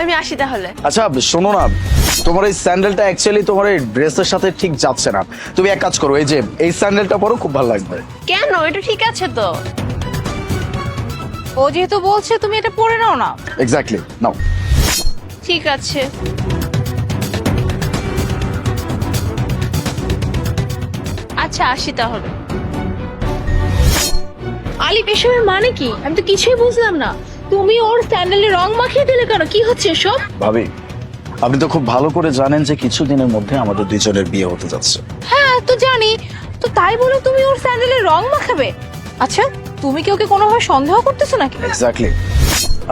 আমি আসি তাহলে। আচ্ছা শোনো না, তোমার এই স্যান্ডেলটা অ্যাকচুয়ালি তোমার এই ড্রেসের সাথে ঠিক যাচ্ছে না। তুমি এক কাজ করো, এই যে এই স্যান্ডেলটা পরো, খুব ভালো লাগবে। কেন, এটা ঠিক আছে তো। ও যেহেতু বলছে তুমি এটা পরে নাও না। এক্স্যাক্টলি, নাও। ঠিক আছে। আচ্ছা আসি তাহলে। আলিফ, এসবের মানে কি? আমি তো কিছুই বুঝলাম না। তুমি ওর স্যান্ডেলে রং মাখিয়ে দিলে কেন? কি হচ্ছে এসব? ভাবি, আপনি তো খুব ভালো করে জানেন যে কিছুদিনের মধ্যে আমাদের দুইজনের বিয়ে হতে যাচ্ছে। হ্যাঁ তো জানি, তো তাই বলে তুমি ওর স্যান্ডেলে রং মাখাবে? আচ্ছা, তুমি কি ওকে কোনোভাবে সন্দেহ করতেছো নাকি? এক্স্যাক্টলি,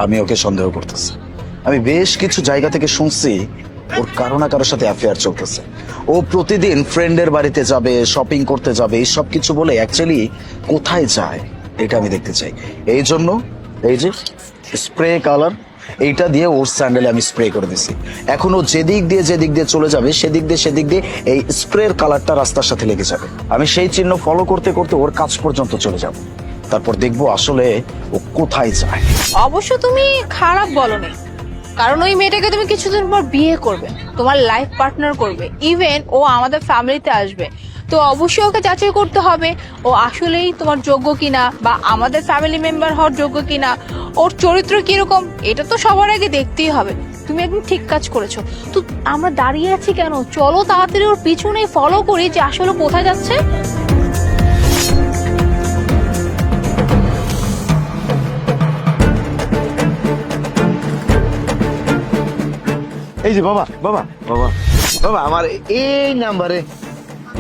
আমি ওকে সন্দেহ করতেছি। আমি বেশ কিছু জায়গা থেকে শুনছি ওর কারো না কারোর সাথে অ্যাফেয়ার চলতেছে। ও প্রতিদিন ফ্রেন্ডের বাড়িতে যাবে, শপিং করতে যাবে, এই সব কিছু বলে অ্যাকচুয়ালি কোথায় যায় এটা আমি দেখতে চাই। এই জন্য এই যে স্প্রে কালার, এইটা দিয়ে ওর স্যান্ডেলে আমি স্প্রে করে দিছি। এখন ও যেদিক দিয়ে চলে যাবে, সেদিক দিয়ে এই স্প্রের কালারটা রাস্তার সাথে লেগে যাবে। আমি সেই চিহ্ন ফলো করতে করতে ওর কাছ পর্যন্ত চলে যাব, তারপর দেখবো আসলে ও কোথায় যায়। অবশ্য তুমি খারাপ বলনি, কারণ ওই মেয়েটাকে তুমি কিছুদিন পর বিয়ে করবে, তোমার লাইফ পার্টনার করবে, ইভেন ও আমাদের ফ্যামিলিতে আসবে। তো অবশ্যই ওকে যাচাই করতে হবে ও আসলেই তোমার যোগ্য কিনা, বা আমাদের ফ্যামিলি মেম্বার হওয়ার যোগ্য কিনা, ওর চরিত্র কিরকম, এটা তো সবার আগে দেখতেই হবে। তুমি একদম ঠিক কাজ করেছো। তো আমরা দাঁড়িয়ে আছি কেন? চলো তাড়াতাড়ি ওর পিছনে ফলো করি যে আসলে কোথায় যাচ্ছে। এই যে বাবা বাবা বাবা বাবা, আমার এই নাম্বারে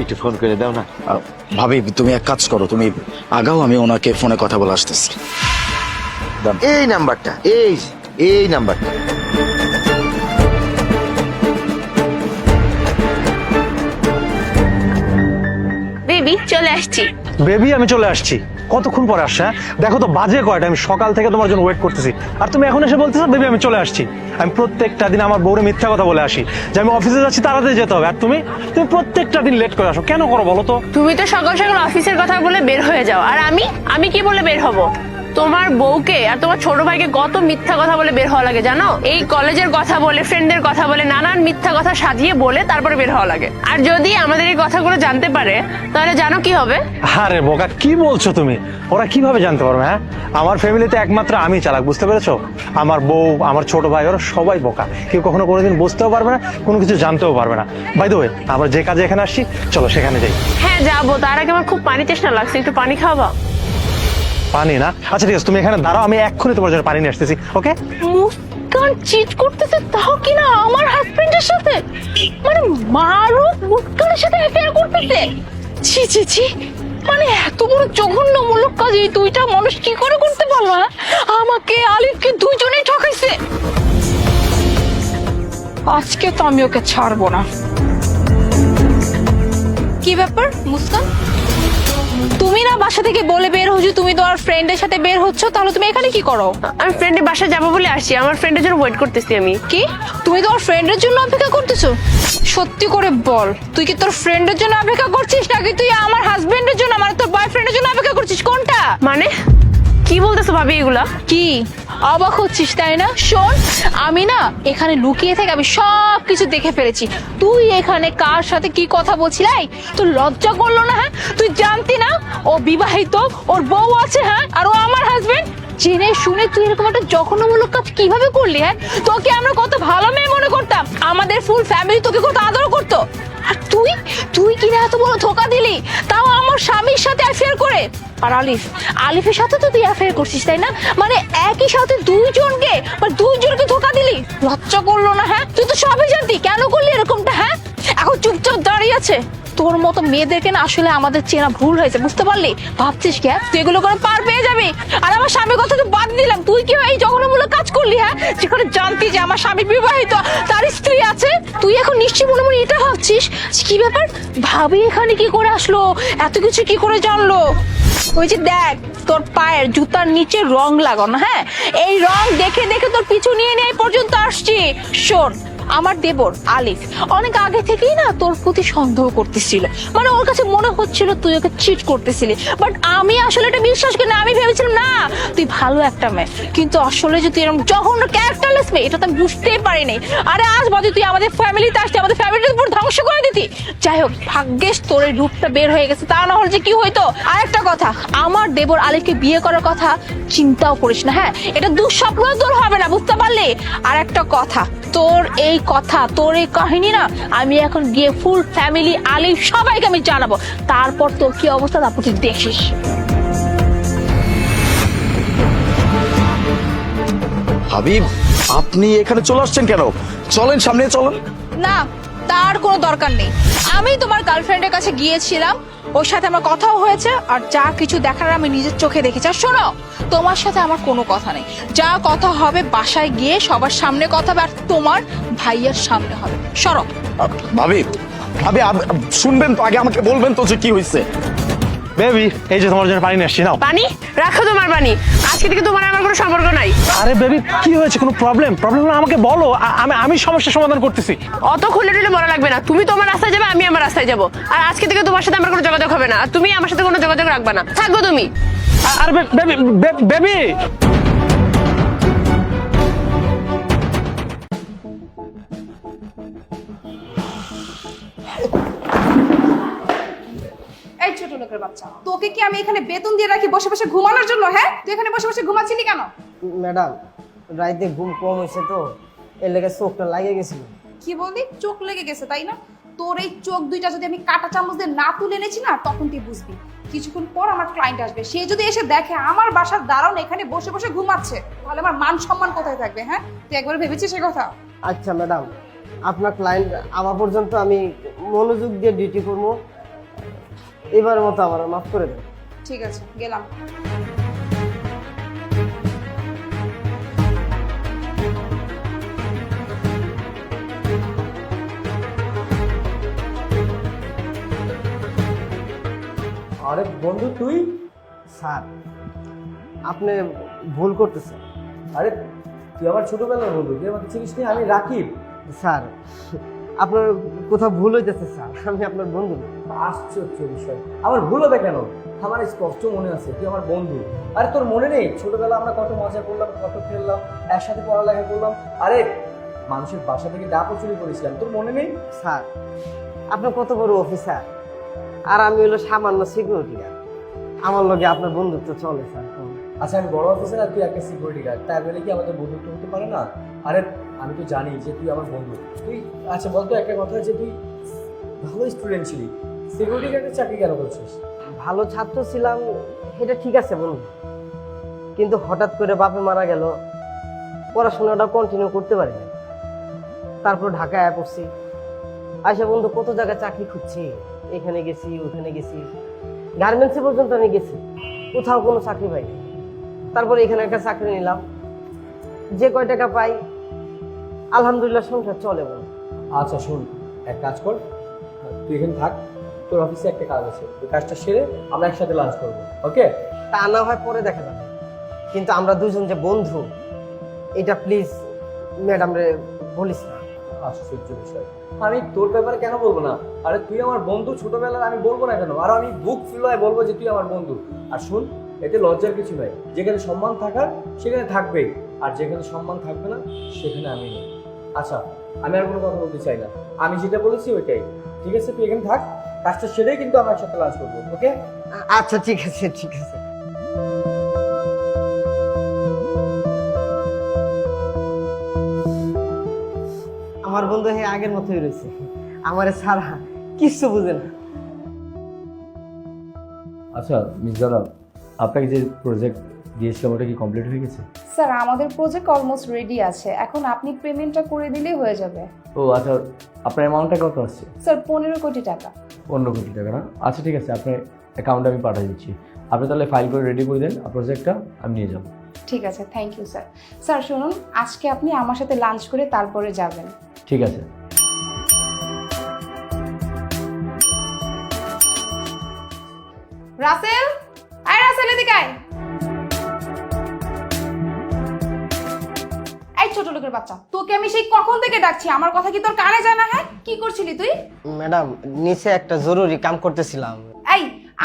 একটু ফোন করে দাও না। ভাবি, তুমি এক কাজ করো, তুমি আগাও, আমি ওনাকে ফোনে কথা বলে আসতেছি। এই নাম্বারটা, এই নাম্বারটা। বেবি চলে আসছি। বেবি আমি চলে আসছি। কতক্ষণ পরে আসছে? হ্যাঁ দেখো তো বাজে কয়টা, আমি সকাল থেকে তোমার জন্য ওয়েট করতেছি, আর তুমি এখন এসে বলতেছো বেবি আমি চলে আসছি। আমি প্রত্যেকটা দিন আমার বউরে মিথ্যা কথা বলে আসি যে আমি অফিসে যাচ্ছি, তাড়াতাড়ি যেতে হবে, আর তুমি তুমি প্রত্যেকটা দিন লেট করে আসো। কেন করো বলো তো? তুমি তো সকাল সকাল অফিসের কথা বলে বের হয়ে যাও, আর আমি কি বলে বের হব? তোমার বউকে আর তোমার ছোট ভাইকে কত মিথ্যা কথা বলে বের হওয়া লাগে জানো? এই কলেজের কথা বলে, ফ্রেন্ডের কথা বলে, নানান মিথ্যা কথা সাজিয়ে বলে তারপরে বের হওয়া লাগে। আর যদি আমাদের এই কথাগুলো জানতে পারে তাহলে জানো কি হবে? আরে বোকা, কি বলছো তুমি? ওরা কিভাবে জানতে পারবে? হ্যাঁ, আমার ফ্যামিলিতে একমাত্র আমি চালাক, বুঝতে পেরেছো? আমার বউ, আমার ছোট ভাই, ওরা সবাই বোকা। কেউ কখনো কোনোদিন বুঝতেও পারবে না, কোনো কিছু জানতেও পারবে না। বাই দ্য ওয়ে, আমরা যে কাজে এখানে আসছি, চলো সেখানে যাই। হ্যাঁ যাবো, তার আগে আমার খুব পানি তৃষ্ণা লাগছে, একটু পানি খাওয়াবা? পানি না? আচ্ছা ঠিক আছে, তুমি এখানে দাঁড়াও, আমি এক্ষুনি তোমার জন্য পানি নিয়ে আসতেছি। ওকে? মুস্কান চিট করতেছে, তাও কিনা আমার হাজবেন্ডের সাথে, মানে মারুফ মুস্কানের সাথে অ্যাফেয়ার করতেছে। ছি ছি ছি, মানে এত বড় জঘন্যমূলক কাজ এই দুইটা মানুষ কি করে করতে পারলো? হ্যাঁ, আমাকে আলিফকে দুইজনেই ঠকাইছে। আজকে তো আমি ওকে ছাড়বো না। কি ব্যাপার মুস্কান, তুমি না বাসা থেকে বলে বের হচ্ছো তুমি তোমার ফ্রেন্ডের সাথে বের হচ্ছো, তাহলে তুমি এখানে কি করো? আমি ফ্রেন্ডের বাসায় যাবো বলে আসছি, আমার ফ্রেন্ডের জন্য ওয়েট করতেছি আমি। কি তুমি তোমার ফ্রেন্ডের জন্য অপেক্ষা করতেছো? সত্যি করে বল, তুই কি তোর ফ্রেন্ডের জন্য অপেক্ষা করছিস নাকি তুই আমার হাজবেন্ডের জন্য, মানে তোর বয়ফ্রেন্ডের জন্য অপেক্ষা করছিস? কোনটা? মানে কি বলতেছো ভাবি এগুলা? কি অবাক হচ্ছিস তাই না? শোন, আমি না এখানে লুকিয়ে থেকে আমি সব কিছু দেখে ফেলেছি। তুই এখানে কার সাথে কি কথা বলছিলাই? তোর লজ্জা করলো না? হ্যাঁ, তুই জানতি না ও বিবাহিত, ওর বউ আছে, হ্যাঁ, আর ও আমার হাজবেন্ড? জেনে শুনে তুই এরকম একটা জঘন্যমূলক কাজ কিভাবে করলি? হ্যাঁ, তোকে আমরা কত ভালো মেয়ে মনে করতাম, আমাদের ফুল ফ্যামিলি তোকে কত আদর করতো, আর তুই কিনা এত বড় ধোকা দিলি, তাও আমার স্বামীর সাথে অ্যাফেয়ার করে। আর আলিফের সাথে তো তুই অ্যাফেয়ার করছিস তাই না? মানে একই সাথে দুইজনকে ধোকা দিলি, লজ্জা করলো না? হ্যাঁ, তুই তো সবই জানতি, কেন করলি এরকমটা? হ্যাঁ, এখন চুপচাপ দাঁড়িয়ে আছে। তোর মতো মেয়েদেরকে না আসলে আমাদের চেনা ভুল হয়েছে, বুঝতে পারলি? ভাবছিস কি তুই এগুলো করে পার পেয়ে যাবি? আর আমার স্বামীর কথা তো বাদ দিলাম, তুই কি এই জঘন্যমূলক কাজ করলি? হ্যাঁ, যেখানে জানতি যে আমার স্বামী বিবাহিত, তার স্ত্রী আছে, তুই এখন নিশ্চয়ই মনে মনে এটা ভাবছিস কি ব্যাপার, ভাবি এখানে কি করে আসলো, এত কিছু কি করে জানলো? ওই যে দেখ, তোর পায়ের জুতার নিচে রং লাগানো, হ্যাঁ, এই রং দেখে দেখে তোর পিছু নিয়ে এই পর্যন্ত আসছি। শোন, আমার দেবর আলিফ অনেক আগে থেকেই না তোর প্রতি সন্দেহ করতেছিল, মানে ওর কাছে মনে হচ্ছিল তুই ওকে চিট করতেছিলি, বাট আমি আসলে এটা বিশ্বাস করি না। আমি ভেবেছিলাম না তুই ভালো একটা মেয়ে, কিন্তু আসলে যে তুই এরকম জঘন্য ক্যারেক্টারলেস মেয়ে এটা তো আমি বুঝতেই পারিনি। আরে আজ বাদে তুই আমাদের ফ্যামিলিতে আসতে আমাদের ফ্যামিলির উপর ধ্বংস করে দিতি। যাই হোক, ভাগ্যেশ তোর এই রূপটা বের হয়ে গেছে, তা না হলে যে কি হইতো। আর একটা কথা, আমার দেবর আলিফকে বিয়ে করার কথা চিন্তাও করিস না, হ্যাঁ, এটা দুঃস্বপ্ন তোর হবে না, বুঝতে পারলি? আর একটা কথা, তোর এই কথা, তোর এই কাহিনী না আমি এখন গিয়ে ফুল ফ্যামিলি আলিফ সবাইকে আমি জানাবো, তারপর তোর কি অবস্থা তারপর তুই দেখিস। হাবিব, আপনি এখানে চলে আসছেন কেন? চলেন, সামনে চলেন। না, তার কোনো দরকার নেই। আমি তোমার গার্লফ্রেন্ডের কাছে গিয়েছিলাম, ওর সাথে আমার কথাও হয়েছে, আর যা কিছু দেখার আমি নিজের চোখে দেখেছি। আর শোনো, তোমার সাথে আমার কোনো কথা নেই, যা কথা হবে বাসায় গিয়ে সবার সামনে কথা হবে, আর তোমার ভাইয়ের সামনে হবে। সরো। ভাবি, ভাবি শুনবেন তো, আগে আমাকে বলবেন তো যে কি হয়েছে। বেবি, এই যে তোমার জন্য পানি নিয়ে আসছি, নাও। পানি রাখো, তোমার পানি। আজকে থেকে তোমার আমার কোনো সম্পর্ক নাই। আরে বেবি, কি হয়েছে? কোনো প্রবলেম হলে আমাকে বলো, আমি সমস্যার সমাধান করতেছি। অত খুলে টুলে বলা লাগবে না, তুমি তোমার রাস্তায় যাবে, আমি আমার রাস্তায় যাবো। আর আজকে থেকে তোমার সাথে আমার কোনো যোগাযোগ হবে না, আর তুমি আমার সাথে কোনো যোগাযোগ রাখবে না, থাকবো তুমি। আরে বেবি, বেবি এই ছোট লোকের বাচ্চা, তোকে কি আমি এখানে বেতন দিয়ে রাখি বসে বসে ঘুমানোর জন্য? হ্যাঁ, তুই এখানে বসে বসে ঘুমাচ্ছিলি কেন? ম্যাডাম, রাইতে ঘুম কম হয়েছে তো, এর লেগে চোখটা লাগে গেছিল। কি বললি? চোখ লেগে গেছে তাই না? তোর এই চোখ দুইটা যদি আমি কাঁটা চামচ দিয়ে না তুলে এনেছি না, তখন তুই বুঝবি। কিছুক্ষণ পর আমার ক্লায়েন্ট আসবে, সে যদি এসে দেখে আমার বাসার দারোয়ান এখানে বসে বসে ঘুমাচ্ছে, তাহলে আমার মান সম্মান কোথায় থাকবে? হ্যাঁ, তুই একবার ভেবেছিস সে কথা? আচ্ছা ম্যাডাম, আপনার ক্লায়েন্ট আওয়া পর্যন্ত আমি মনোযোগ দিয়ে ডিউটি করবো, এবারের মতো আমার মাফ করে দেন। ঠিক আছে, গেলাম। আরে বন্ধু তুই? স্যার, আপনি ভুল করতেছেন। আরে তুই আমার ছোটবেলার বন্ধু, তুই আমাকে চিনিস নি? আমি রাকিব। স্যার, আপনার কোথাও ভুল হইতেছে স্যার, আমি আপনার বন্ধু না। আশ্চর্য বিষয়, আমার ভুল হবে কেন? আমার স্পষ্ট মনে আছে তুই আমার বন্ধু। আরে তোর মনে নেই ছোটবেলা আমরা কত মজা করলাম, কত খেললাম, একসাথে পড়ালেখা করলাম, আরে মানুষের বাসা থেকে ডাবও চুরি করেছিলাম, তোর মনে নেই? স্যার, আপনার কত বড় অফিসার, আর আমি হলো সামান্য সিকিউরিটি গার্ড, আমার লগে আপনার বন্ধুত্ব চলে স্যার। আচ্ছা আমি বড় অফিসার আর তুই একটা সিকিউরিটি গার্ড, তাই বলে কি আমাদের বন্ধুত্ব হতে পারে না? আরে আমি তো জানি যে তুই আমার বন্ধু। তুই আচ্ছা বলতো একটা কথা, যে তুই ভালো স্টুডেন্ট ছিলি, সিকিউরিটি গার্ডের চাকরি কেন করছিস? ভালো ছাত্র ছিলাম, এটা ঠিক আছে বলুন, কিন্তু হঠাৎ করে বাপে মারা গেল, পড়াশোনাটা কন্টিনিউ করতে পারি না। তারপর ঢাকায় পড়ছি, আয়সা বন্ধু কত জায়গায় চাকরি খুঁজছি, এখানে গেছি ওখানে গেছি, গার্মেন্টসে পর্যন্ত আমি গেছি, কোথাও কোনো চাকরি পাইনি। তারপরে এখানে একটা চাকরি নিলাম, যে কয় টাকা পাই আলহামদুলিল্লাহ সংসার চলে বল। আচ্ছা শোন, এক কাজ কর, তুই এখানে থাক, তোর অফিসে একটা কাজ আছে, ওই কাজটা সেরে আমরা একসাথে লাঞ্চ করবো, ওকে? তা না হয় পরে দেখা যাবে, কিন্তু আমরা দুজন যে বন্ধু, এটা প্লিজ ম্যাডাম রে বলিস না। আশ্চর্য বিষয়, আমি তোর ব্যাপারে কেন বলবো না? আরে তুই আমার বন্ধু ছোটবেলার, আমি বলবো না কেন? আর আমি বুক ফিলয় বলবো যে তুই আমার বন্ধু। আর শুন, এতে লজ্জার কিছু নাই, যেখানে সম্মান থাকার সেখানে থাকবেই, আর যেখানে সম্মান থাকবে না সেখানে আমি নেই। আচ্ছা আমি আর কোনো কথা বলতে চাই না, আমি যেটা বলেছি ওইটাই, ঠিক আছে? তুই এখানে থাক, কাজটা সেরেই কিন্তু আমরা একসাথে লাঞ্চ করবো, ওকে? আচ্ছা ঠিক আছে, ঠিক আছে। আমার বন্ধু হে আগের মতোই রয়েছে, আমারে ছাড়া কিচ্ছু বুঝে না। আচ্ছা মির্জারা, আপনাকে যে প্রজেক্ট দিয়েছিলাম ওটা কি কমপ্লিট হয়ে গেছে? স্যার, আমাদের প্রজেক্ট অলমোস্ট রেডি আছে, এখন আপনি পেমেন্টটা করে দিলেই হয়ে যাবে। ও আচ্ছা, আপনার অ্যামাউন্টটা কত আসছে? স্যার 15 কোটি টাকা। 15 কোটি টাকা না? আচ্ছা ঠিক আছে, আপনার অ্যাকাউন্টে আমি পাঠিয়ে দিচ্ছি, আপনি তাহলে ফাইল করে রেডি করে দেন, প্রজেক্টটা আমি নিয়ে যাব। ঠিক আছে, থ্যাংক ইউ স্যার। স্যার শুনুন, আজকে আপনি আমার সাথে লাঞ্চ করে তারপরে যাবেন। ঠিক আছে। রাসেল, আয় রাসেল, এদিকে আয়। এই ছোট লোকের বাচ্চা, তোকে আমি সেই কখন থেকে ডাকছি, আমার কথা কি তোর কানে যায় না? হ্যাঁ, কি করছিলি তুই? ম্যাডাম নিচে একটা জরুরি কাম করতেছিলাম। এই,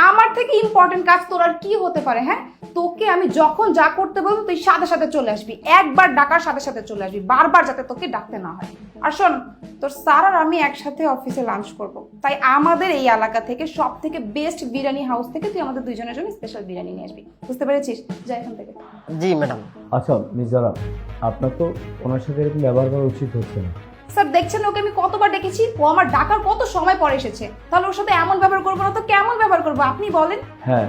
আমার থেকে ইম্পর্টেন্ট কাজ তোর আর কি হতে পারে? হ্যাঁ, তোকে আমি যখন যা করতে বলবো তুই সাথে সাথে চলে আসবি, একবার ডাকার সাথে সাথে চলে আসবি, বারবার যাতে তোকে ডাকতে না হয়। আর শোন, তোর স্যার আর আমি একসাথে অফিসে লাঞ্চ করব, তাই আমাদের এই এলাকা থেকে সব থেকে বেস্ট বিরিয়ানি হাউস থেকে তুই আমাদের দুইজনের জন্য স্পেশাল বিরিয়ানি নিয়ে আসবি, বুঝতে পেরেছিস? যা এখান থেকে। জি ম্যাডাম। আচ্ছা মিস জারা, আপনার তো ওনার সাথে এরকম ব্যবহার করা উচিত হচ্ছে না। স্যার দেখছেন ওকে আমি কতবার ডেকেছি, ও আমার ডাকার কত সময় পরে এসেছে, তাহলে ওর সাথে এমন ব্যবহার করবো না তো কেমন ব্যবহার করবো আপনি বলেন? হ্যাঁ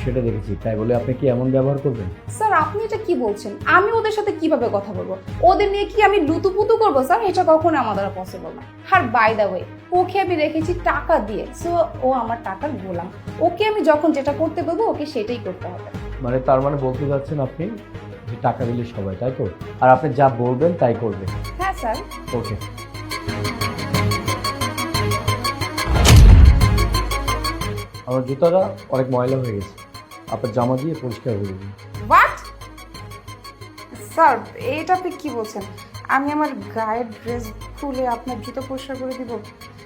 সেটা দেখেছি, তাই বলে আপনি কি এমন ব্যবহার করবেন? স্যার আপনি এটা কি বলছেন? আমি ওদের সাথে কিভাবে কথা বলবো? ওদের নিয়ে কি আমি লুতুপুতু করবো? স্যার এটা কখনো আমাদের পসিবল না। আর বাই দ্য ওয়ে, ওকে আমি রেখেছি টাকা দিয়ে, সো ও আমার টাকার গোলাম। ওকে আমি যখন যেটা করতে বলবো ওকে সেটাই করতে হবে। মানে তার মানে বলতে যাচ্ছেন আপনি যে টাকা দিলে সবাই, তাই তো? আর আপনি যা বলবেন তাই করবেন? হ্যাঁ স্যার। ওকে। আমার জুতাটা অনেক ময়লা হয়ে গেছে, আপনার জামা দিয়ে পরিষ্কার করে দিন। হোয়াট? স্যার এটা আপনি কি বলছেন? আমি আমার গায়ের ড্রেস খুলে আপনার জুতো পরিষ্কার করে দিব?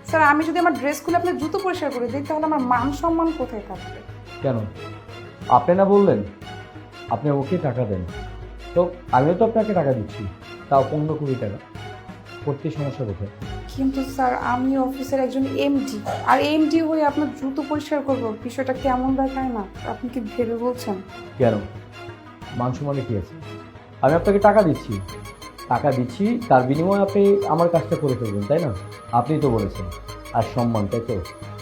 স্যার আমি যদি আমার ড্রেস খুলে আপনার জুতো পরিষ্কার করে দিই তাহলে আমার মান সম্মান কোথায় থাকবে? কেন? আপনি না বললেন আপনি ওকে টাকা দেন, তো আমিও তো আপনাকে টাকা দিচ্ছি, তাও 15-20 টাকা, করতে সমস্যা কোথায়? কিন্তু স্যার আমি অফিসের একজন এমডি, আর এমডি হয়ে আপনার জুতো পরিষ্কার করবো, বিষয়টা কেমন দেখায় না? আপনি কি ভেবে বলছেন? কেন, মান সম্মানে কি আছে? আমি আপনাকে টাকা দিচ্ছি, তার বিনিময়ে আপনি আমার কাজটা করে ফেলবেন, তাই না? আপনিই তো বলেছেন। আর সম্মান, তাই তো?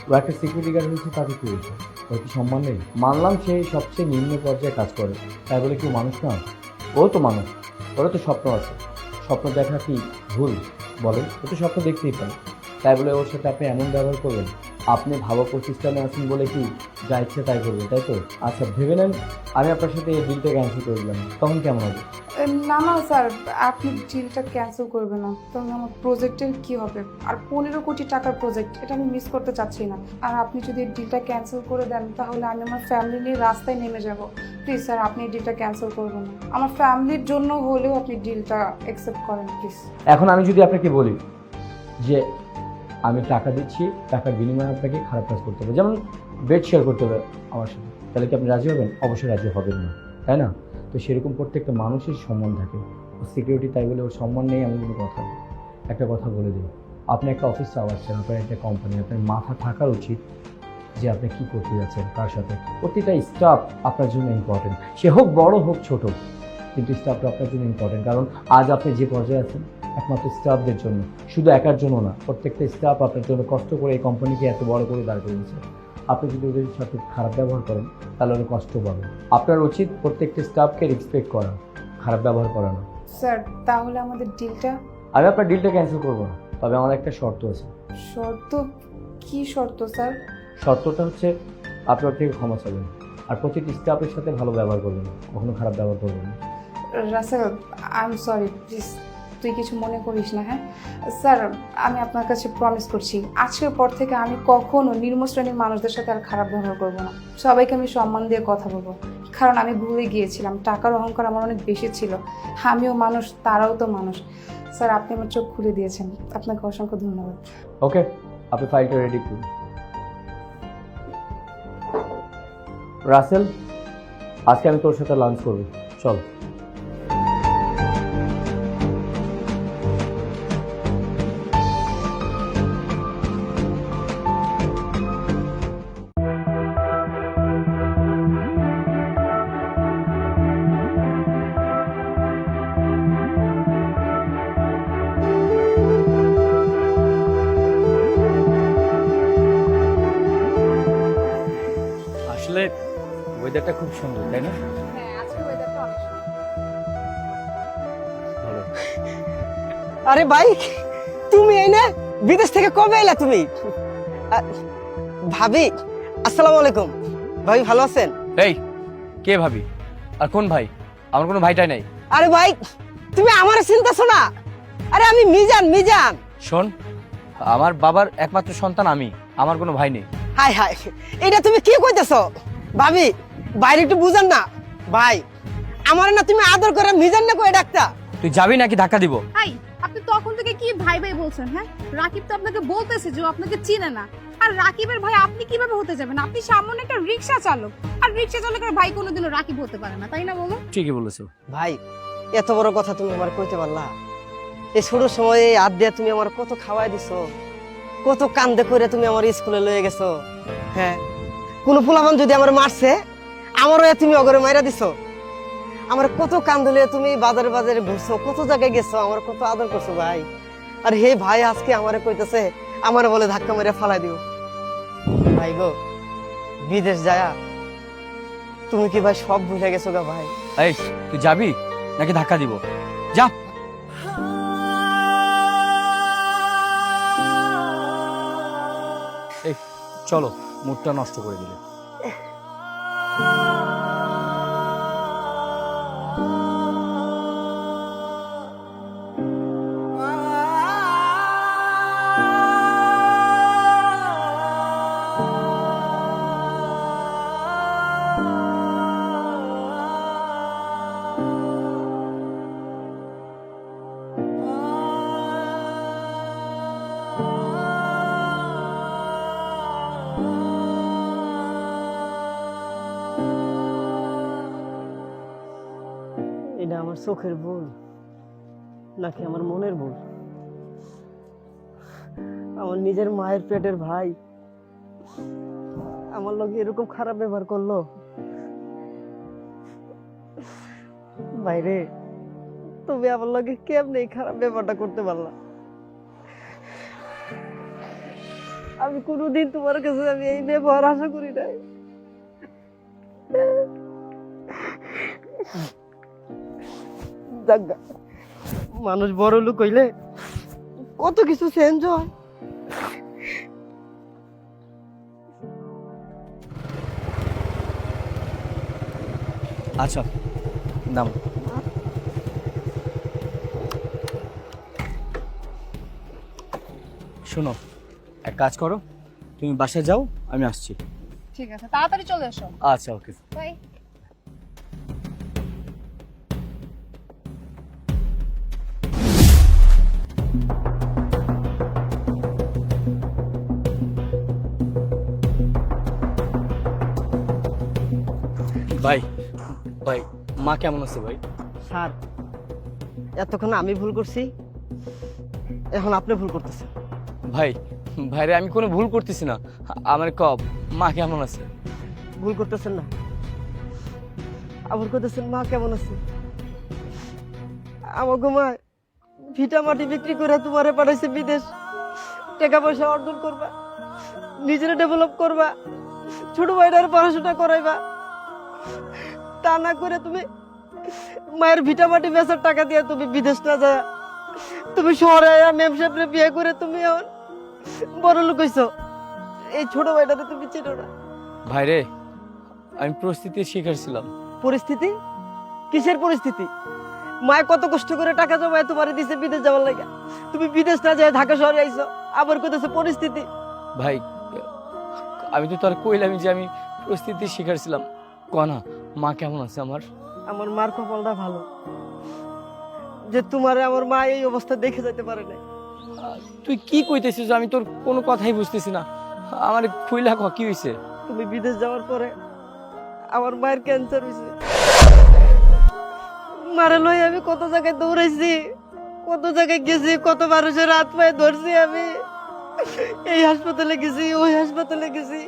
ও একটা সিকিউরিটি গার্ড হয়েছে, তাকে কি হয়েছে? ওর কি সম্মান নেই? মানলাম সে সবচেয়ে নিম্ন পর্যায়ে কাজ করে, তাই বলে কেউ মানুষ না? ও তো মানুষ, ওরা তো স্বপ্ন আছে। স্বপ্ন দেখা কি ভুল বলেন? ও তো স্বপ্ন দেখতেই পারে, তাই বলে ওর সাথে আপনি এমন ব্যবহার করবেন? আপনি ভালো প্রতিষ্ঠানে আছেন বলে কি যা ইচ্ছে তাই করবেন, তাই তো? আচ্ছা ভেবে নেন আমি আপনার সাথে এই ডিলটা ক্যান্সেল করে দিলাম, তখন কেমন হবে? না না স্যার, আপনি ডিলটা ক্যান্সেল করবেন না, তাহলে আমার প্রজেক্টের কি হবে? আর 15 কোটি টাকার প্রজেক্ট, এটা আমি মিস করতে চাচ্ছি না। আর আপনি যদি ডিলটা ক্যান্সেল করে দেন তাহলে আমি আমার ফ্যামিলি নিয়ে রাস্তায় নেমে যাব। প্লিজ স্যার আপনি ডিলটা ক্যান্সেল করবেন না, আমার ফ্যামিলির জন্য হলেও আপনি ডিলটা অ্যাকসেপ্ট করেন প্লিজ। এখন আমি যদি আপনাকে বলি যে আমি টাকা দিচ্ছি, টাকার বিনিময়ে আপনাকে খারাপ কাজ করতে হবে, যেমন বেড শেয়ার করতে হবে আমার সাথে, তাহলে কি আপনি রাজি হবেন? অবশ্যই রাজি হবেন না, তাই না? তো সেরকম প্রত্যেকটা মানুষের সম্মান থাকে, ও সিকিউরিটি তাই বলে ওর সম্মান নেই এমন কোনো কথা নেই। একটা কথা বলে দিই, আপনি একটা অফিস চালাচ্ছেন, আপনার একটা কোম্পানি, আপনার মাথা থাকার উচিত যে আপনি কী করতে যাচ্ছেন, কার সাথে। প্রতিটা স্টাফ আপনার জন্য ইম্পর্টেন্ট, সে হোক বড় হোক ছোট, কিন্তু স্টাফটা আপনার জন্য ইম্পর্টেন্ট। কারণ আজ আপনি যে পর্যায়ে আছেন একমাত্র স্টাফদের জন্য, শুধু একার জন্য না। প্রত্যেকটা স্টাফ আপনার জন্য কষ্ট করে এই কোম্পানিকে এত বড় করে দাঁড় করিয়েছে। আপনি যদি ওদের সাথে খারাপ ব্যবহার করেন তাহলে ওরা কষ্ট পাবে। আপনার উচিত প্রত্যেকটা স্টাফকে রেসপেক্ট করা, খারাপ ব্যবহার করা না। স্যার তাহলে আমাদের ডিলটা? আমি আপনার ডিলটা ক্যান্সেল করবো না, তবে আমার একটা শর্ত আছে। শর্ত? কি শর্ত স্যার? শর্তটা হচ্ছে আপনি ওর থেকে ক্ষমা চাবেন, আর প্রতিটি স্টাফের সাথে ভালো ব্যবহার করবেন, কখনো খারাপ ব্যবহার করবেন না। Russell I am sorry, please তুই কিছু মনে করিস না। হ্যাঁ স্যার, আমি আপনার কাছে প্রমিস করছি আজকের পর থেকে আমি কখনো নিম্ন শ্রেণীর মানুষদের সাথে আর খারাপ ব্যবহার করবো না। সবাইকে আমি সম্মান দিয়ে কথা বলবো, কারণ আমি ভুলে গিয়েছিলাম, টাকার অহংকার আমার অনেক বেশি ছিল। আমিও মানুষ, তারাও তো মানুষ। স্যার আপনি আমার চোখ খুলে দিয়েছেন, আপনাকে অসংখ্য ধন্যবাদ। ওকে, আপনি ফাইলটা রেডি করুন। রাসেল, আজকে আমি তোর সাথে লাঞ্চ করবো, চল। আসলে ওয়েদারটা খুব সুন্দর, তাই না? হ্যাঁ আজকে ওয়েদারটা অনেক সুন্দর। ভালো। আরে ভাই, তুমি এই না বিদেশ থেকে কবে এলা তুমি? ভাবি আসসালামু আলাইকুম। ভাই ভালো আছেন? এই কে ভাবি? আর কোন ভাই? আমার কোনো ভাইটাই নাই। আরে ভাই তুমি আমার চিন্তাছো না? আরে আমি মিজান। শোন, আমার বাবার একমাত্র সন্তান আমি, আমার কোনো ভাই নেই। হাই হাই, এটা তুমি কি কইতেছো? ভাবি বাইরে একটু বুঝান না। ভাই আমার না তুমি আদর করে মিজান না কই ডাকতা, তুই যাবি নাকি ধাক্কা দিব? হাই, আপনি তখন থেকে কি ভাই ভাই বলছেন? হ্যাঁ, রাকিব তো আপনাকে বলতেছে যে ও আপনাকে চিনে না। আর রাকিবের ভাই আপনি কিভাবে হতে যাবেন? আপনি সামনে একটা রিকশা চালক, আর রিকশা চালকের ভাই কোনোদিনও রাকিব হতে পারে না, তাই না বলুন? ঠিকই বলেছো। ভাই, এত বড় কথা তুমি আমার কইতে পারলা? এই ছোট সময়ে এই হাত দিয়ে তুমি আমার কত খাওয়াই দিছো, কত কান্দে করে তুমি আমার স্কুলে লয়ে গেছো। হ্যাঁ, কোন পোলাপান যদি আমার মারছে, আমারও তুমি অগরে মাইরা দিছো। আমার কত কান্দলে তুমি বাজারে বাজারে ঘুরছো, কত জায়গায় গেছো, আমার কত আদর করছো ভাই। আর হে ভাই আজকে আমারে কইতেছে আমার বলে ধাক্কা মেরে ফালাই দিও। ভাই গো, বিদেশ যায়া তুমি কি ভাই সব ভুলে গেছো গা ভাই? এই তুই যাবি নাকি ধাক্কা দিব? যা। এই চলো, মুডটা নষ্ট করে দিলে। এটা আমার চোখের ভুল নাকি আমার মনের ভুল? আমার নিজের মায়ের পেটের ভাই আমার লগে এরকম খারাপ ব্যবহার করলো। ভাইরে, তুমি আমার লগে কেমনে এই খারাপ ব্যবহারটা করতে পারলা? আমি কোনোদিন তোমার কাছে আমি এই ব্যবহার আশা করি নাই। যাক গা, মানুষ বড় লোক হইলে কত কিছু চেঞ্জ হয়। আচ্ছা দাম। শোনো, এক কাজ করো, তুমি বাসায় যাও, আমি আসছি। ঠিক আছে, তাড়াতাড়ি চলে এসো। আচ্ছা ওকে। বাই। ভাই, ভাই মা কেমন আছে ভাই? স্যার, এতক্ষণ আমি ভুল করছি, এখন আপনি ভুল করতেছেন। ভাই, ভাইরে আমি কোনো ভুল করতেছি না, আমার কব মা কেমন আছে? ভুল করতেছেন না, আবার করতেছেন মা কেমন আছে। আমাকে মা ভিটা মাটি বিক্রি করে তোমারে পাঠাইছে বিদেশ, টাকা পয়সা অর্জন করবা, নিজেরা ডেভেলপ করবা, ছোট ভাইটার পড়াশোনা করাইবা। তা না করে তুমি মায়ের ভিটা মাটি বেচার টাকা দিয়ে তুমি বিদেশ না যায় তুমি শহরে মেম সাহেবরে বিয়ে করে তুমি এখন বড় লোক হইছো। এই ছোট ভাইটাতে তুমি চিনো না। ভাইরে, আমি পরিস্থিতির শিকার ছিলাম। পরিস্থিতি? কিসের পরিস্থিতি? মায় কত কষ্ট করে টাকা জমায় তোমারে দিছে বিদেশ যাওয়ার লাগে, তুমি বিদেশ না যায় ঢাকা শহরে আইছো, আবার কইতেছে পরিস্থিতি। ভাই, আমি তো তোর কইলামই যে আমি পরিস্থিতির শিকার ছিলাম। কনা মা কেমন আছে আমার? আমার মার কপালটা ভালো যে তোমারে আমার মা এই অবস্থা দেখে যেতে পারে না। তুই কি কইতেছিস? আমি তোর কোনো কথাই বুঝতেছি না। আমার খুইলা ক কি হইছে? তুমি বিদেশ যাওয়ার পরে আমার মায়ের ক্যান্সার হয়েছে। মারে লই আমি কত জায়গায় দৌড়াইছি, কত জায়গায় গেছি, কত মানুষের হাত পায়ে ধরছি আমি। এই হাসপাতালে গেছি, ওই হাসপাতালে গেছি,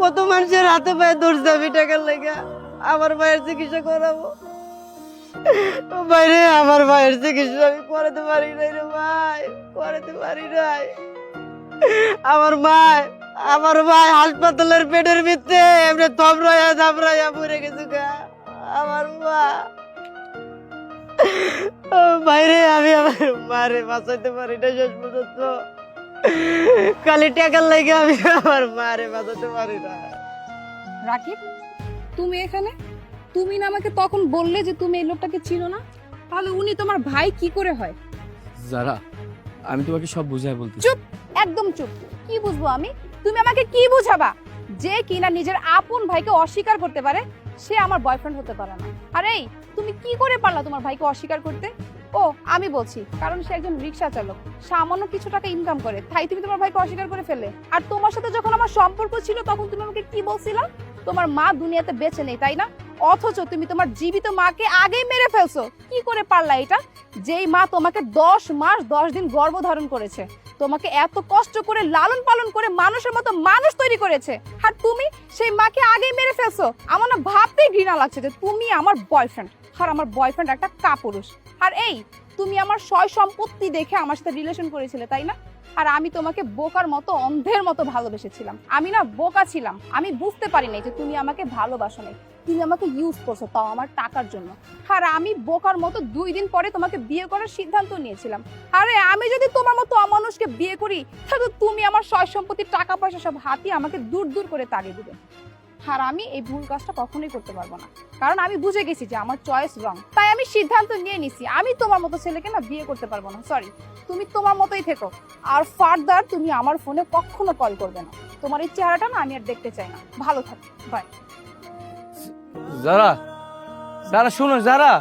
কত মানুষের হাতে পায়ে ধরছি আমি টাকার লেগা আমার মায়ের চিকিৎসা করাবো। বাইরে আমার মায়ের চিকিৎসা আমি করাতে পারি নাই রে ভাই, করাতে পারি নাই। আমার ভাই হাসপাতালের বেডের ভিতরে এমনি থামরাইয়া মরে গেছে গা আমার মা। বাইরে আমি আমার মারে বাঁচাইতে পারি না শেষ পর্যন্ত, খালি টাকার লাগে আমি আমার মারে বাঁচাতে পারি না। রাকিব, তুমি এখানে? তুমি না আমাকে তখন বললে যে তুমি এই লোকটাকে চিনো না, তাহলে উনি তোমার ভাই কি করে হয়? যারা, আমি তোমাকে সব বুঝাই বলতেছি। চুপ, একদম চুপ। কি বুঝবো আমি? তুমি আমাকে কি বুঝাবা? যে কিনা নিজের আপন ভাইকে অস্বীকার করতে পারে, সে আমার বয়ফ্রেন্ড হতে পারে না। আর এই, তুমি কি করে পারলা তোমার ভাইকে অস্বীকার করতে? ও আমি বলছি, কারণ সে একজন রিক্সা চালক, সামান্য কিছু টাকা ইনকাম করে, তাই তুমি তোমার ভাইকে অস্বীকার করে ফেলে। আর তোমার সাথে যখন আমার সম্পর্ক ছিল তখন তুমি আমাকে কি বলছিলা? তোমার মা দুনিয়াতে বেঁচে নেই, তাই না? অথচ তুমি তোমার জীবিত মাকে আগেই মেরে ফেলছো। কি করে পারলা এটা? যেই মা তোমাকে 10 মাস 10 দিন গর্ভধারণ করেছে, তোমাকে এত কষ্ট করে লালন পালন করে মানুষের মতো মানুষ তৈরি করেছে, আর তুমি সেই মাকে আগেই মেরে ফেলছো। আমার না ভাবতেই ঘৃণা লাগছে যে তুমি আমার বয়ফ্রেন্ড, আর আমার বয়ফ্রেন্ড একটা কাপুরুষ। আর এই, তুমি আমার সয় সম্পত্তি দেখে আমার সাথে রিলেশন করেছিলে, তাই না? আর আমি তোমাকে বোকার মতো অন্ধের মতো ভালোবেসেছিলাম। আমি না বোকা ছিলাম, আমি বুঝতে পারি নাই যে তুমি আমাকে ভালোবাসো নাই, তুমি আমাকে ইউজ করছো, তাও আমার টাকার জন্য। আর আমি বোকার মতো 2 দিন পরে তোমাকে বিয়ে করার সিদ্ধান্ত নিয়েছিলাম। আরে আমি যদি তোমার মতো অমানুষকে বিয়ে করি, তাহলে তুমি আমার সয় সম্পত্তি, টাকা পয়সা সব হাতিয়ে আমাকে দূর দূর করে তাড়িয়ে দিবে। আর আমি এই ভুল কাজটা কখনোই করতে পারবো না, কারণ আমি বুঝে গেছি যে আমার চয়েস রং। তাই আমি সিদ্ধান্ত নিয়ে নিছি, আমি তোমার মতো ছেলেকে না বিয়ে করতে পারবো না। সরি, তুমি তোমার মতোই থেকো। আর ফার্দার তুমি আমার ফোনে কখনো কল করবে না। তোমার এই চেহারাটা না আমি আর দেখতে চাই না। ভালো থাকো, বাই। যারা, যারা শুনো, যারা